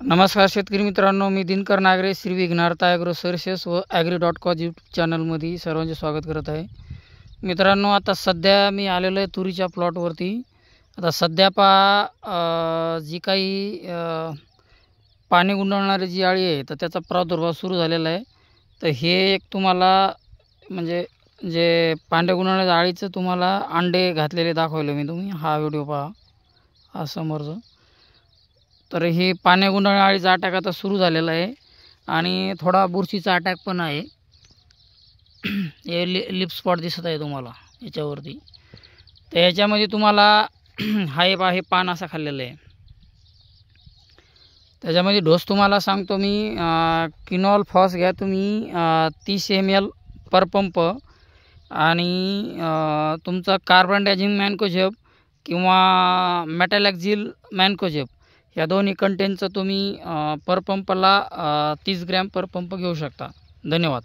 नमस्कार शेतकरी मित्रांनो, मी दिनकर नागरे, श्री विघ्नार्थ ॲग्रो सर्व्हिसेस व ॲग्री.com यूट्यूब चॅनलमध्ये सर्वांचे स्वागत करत आहे. मित्रांनो, आता सध्या मी आलेलो आहे तुरीच्या प्लॉटवरती. आता सध्या जी काही पाणी गुंडाळणारी जी अळी आहे तर त्याचा प्रादुर्भाव सुरू झालेला आहे. तर हे एक तुम्हाला म्हणजे जे पांढऱ्या गुंडाळणाऱ्या अळीचं तुम्हाला अंडे घातलेले दाखवले मी. तुम्ही हा व्हिडिओ पहा, हा समोरचा. तर हे पाण्या गुंडाळणाऱ्या अळीचा अटॅक आता सुरू झालेला आहे आणि थोडा बुरशीचा अटॅक पण आहे. हे लिप स्पॉट दिसत आहे तुम्हाला याच्यावरती. तर याच्यामध्ये तुम्हाला हे पान असं खाल्लेलं आहे. त्याच्यामध्ये डोस तुम्हाला सांगतो मी. किनॉल फॉस घ्या तुम्ही 30 ml पर पंप आणि तुमचा कार्बनडायझिम मॅन्कोजेब किंवा मेटॅलॅक्झिल मॅन्कोजेब या दोन्ही कंटेनचं तुम्ही पर पंपला 30 ग्रॅम पर पंप घेऊ शकता. धन्यवाद.